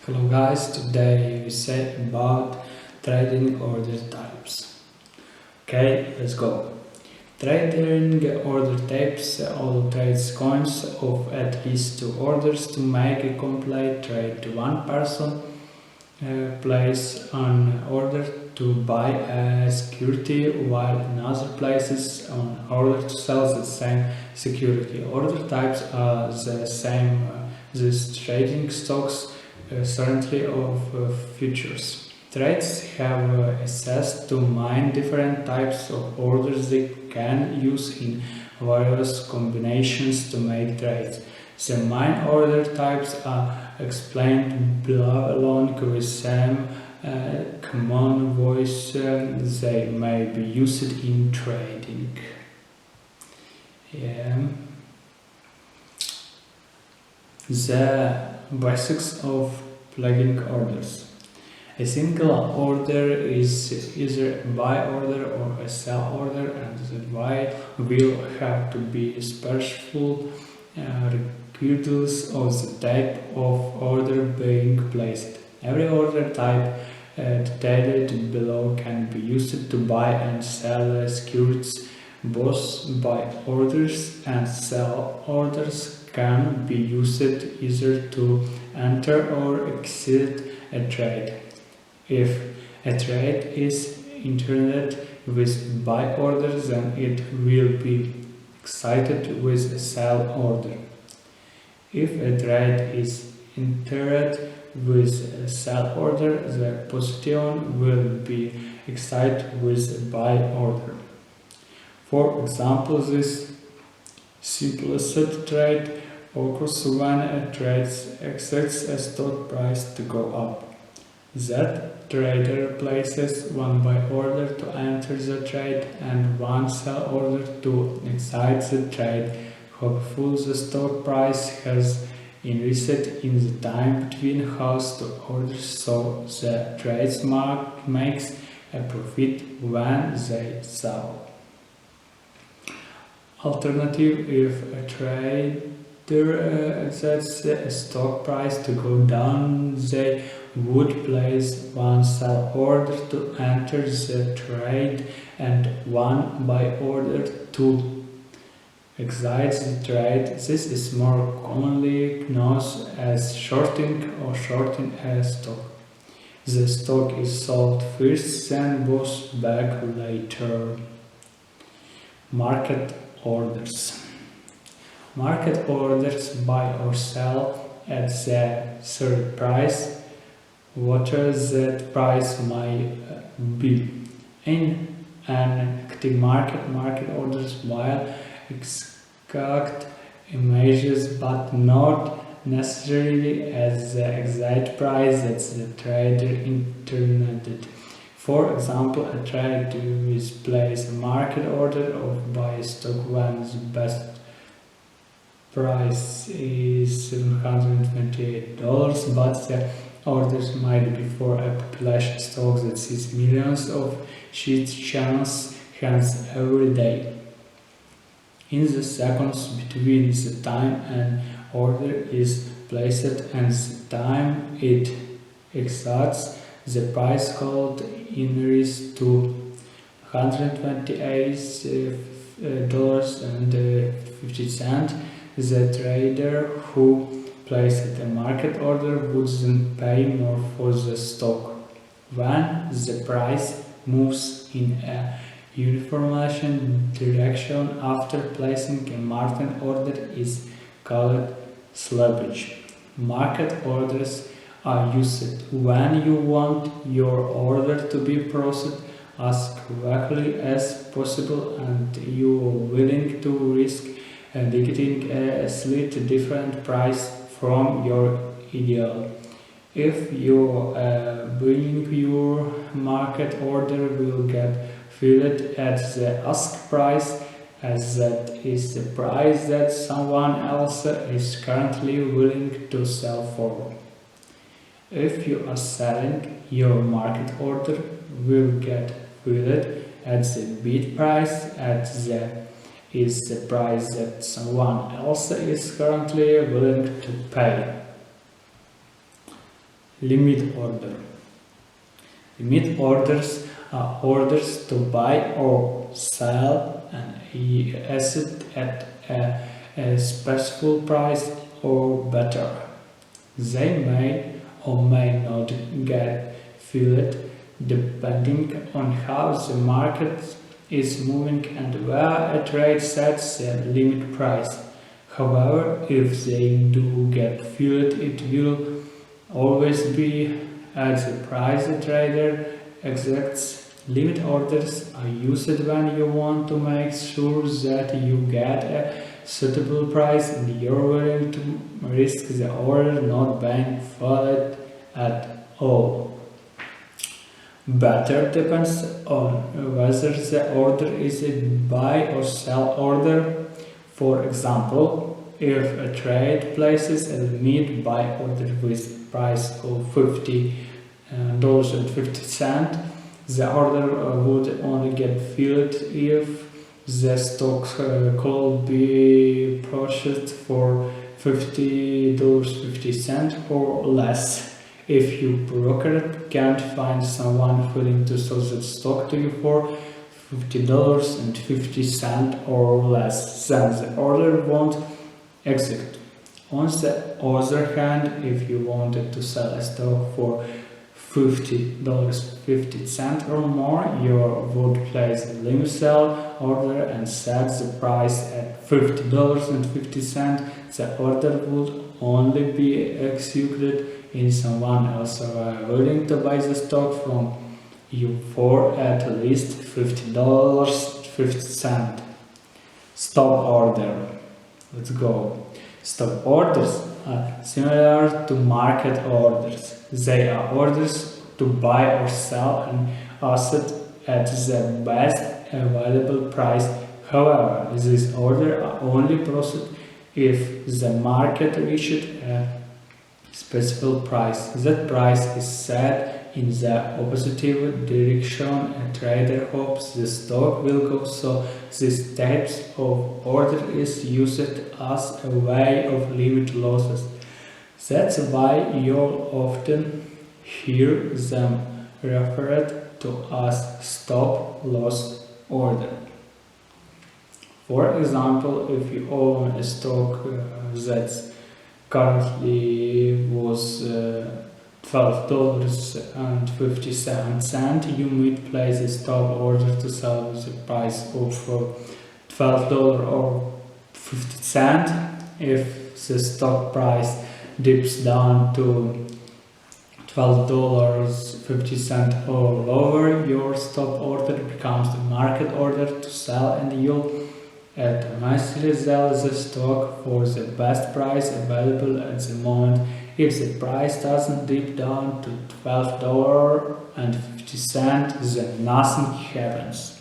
Hello guys, today we say about trading order types. Okay, let's go. Trading order types all trades coins of at least two orders to make a complete trade. One person places an order to buy a security while another places an order to sell the same security. Order types are the same. These trading stocks certainly of futures. Trades have access to many different types of orders they can use in various combinations to make trades. The main order types are explained below along with some common voice they may be used in trading. The basics of plugging orders. A single order is either a buy order or a sell order, and the buy will have to be special regardless of the type of order being placed. Every order type detailed below can be used to buy and sell securities. Both buy orders and sell orders can be used either to enter or exit a trade. If a trade is entered with buy order, then it will be exited with a sell order. If a trade is entered with a sell order, the position will be exited with a buy order. For example, this simplest trade occurs when a trade expects a stock price to go up. That trader places one buy order to enter the trade and one sell order to exit the trade. Hopefully the stock price has increased in the time between those two orders, so the trader makes a profit when they sell. Alternative, if a trader expects a stock price to go down, they would place one sell order to enter the trade and one buy order to exit the trade. This is more commonly known as shorting or shorting a stock. The stock is sold first, then bought back later. Market orders. Market orders buy or sell at the third price, whatever that price might be. In an active market, market orders will extract images but not necessarily at the exact price that the trader intended. For example, a trader will place a market order of buy stock when the best price is $728, but the orders might be for a population stock that sees millions of sheets chance hands every day. In the seconds between the time an order is placed and the time it exits, the price could increase to $128.50. The trader who placed a market order would then pay more for the stock. When the price moves in a uniform direction after placing a market order is called sluggage. Market orders are used when you want your order to be processed as quickly as possible and you are willing to risk getting a slightly different price from your ideal. If you bring your market order will get filled at the ask price, as that is the price that someone else is currently willing to sell for. If you are selling, your market order will get filled at the bid price is the price that someone else is currently willing to pay. Limit order. Limit orders are orders to buy or sell an asset at a specified price or better. They may or may not get filled depending on how the market is moving and where a trade sets the limit price. However, if they do get filled, it will always be at the price the trader exacts. Limit orders are used when you want to make sure that you get a suitable price and you're willing to risk the order not being filled at all. Better depends on whether the order is a buy or sell order. For example, if a trade places a limit buy order with price of $50.50, the order would only get filled if the stock could be purchased for $50.50 or less. If your broker can't find someone willing to sell that stock to you for $50.50 or less, then the order won't execute. On the other hand, if you wanted to sell a stock for $50.50 or more, you would place a limit sell order and set the price at $50.50. The order would only be executed if someone else willing to buy the stock from you for at least $50.50. Stop order. Let's go. Stop orders are similar to market orders. They are orders to buy or sell an asset at the best available price. However, these orders are only processed if the market reached a specific price. That price is set in the opposite direction. A trader hopes the stock will go, so this type of order is used as a way of limit losses. That's why you'll often hear them referred to as stop loss order. For example, if you own a stock that's currently was $12.57, you might place a stop order to sell with a price of $12.50. If the stock price dips down to $12.50 or lower, your stop order becomes the market order to sell, and you'll automatically sell the stock for the best price available at the moment. If the price doesn't dip down to $12.50, then nothing happens.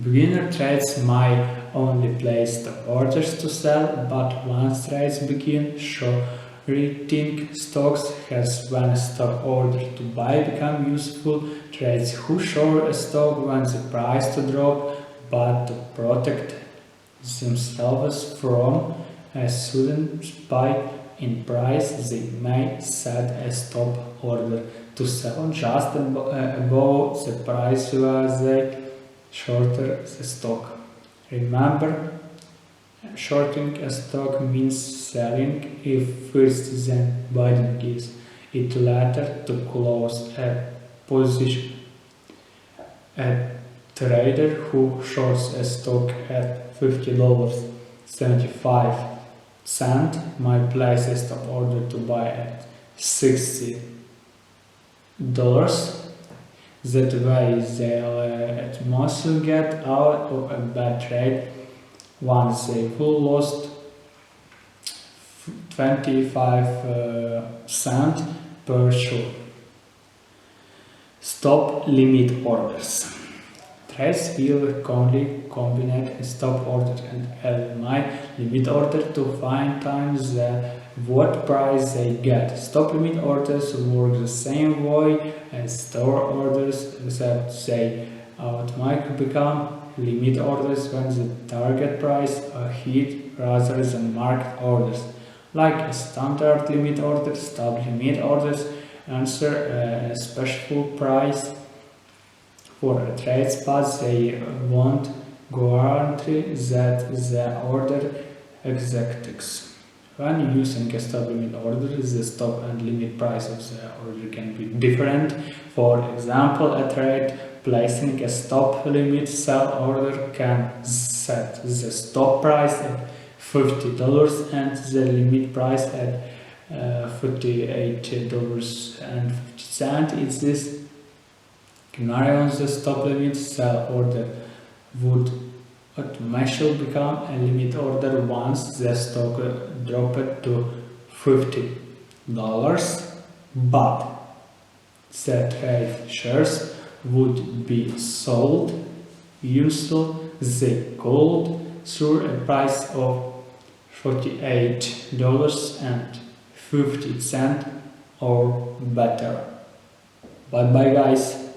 Beginner trades might only place the orders to sell, but once trades begin, shorting stocks has when a stock order to buy become useful. Trades who short a stock when the price to drop, but to protect themselves from a sudden spike in price, they may set a stop order to sell just above the price where they shorted the stock. Remember, shorting a stock means selling if first, then buying it later to close a position. A trader who shorts a stock at $50.75 might place a stop order to buy at $60. That way they'll at most get out of a bad trade once they will lost 25 cents per share. Stop limit orders. Trades will commonly combine a stop order and a limit order to find times what price they get. Stop limit orders work the same way as store orders, except they automatically become limit orders when the target price are hit rather than market orders. like a standard limit order, stub limit orders, answer a special price for a trade spot. They won't guarantee that the order executes. When using a stop limit order, the stop and limit price of the order can be different. For example, a trade placing a stop limit sell order can set the stop price at $50 and the limit price at $48.50. In this scenario, the stop limit sell order would automatically become a limit order once the stock dropped to $50, but the trade shares would be sold until they gold through a price of $48.50 or better. Bye bye guys.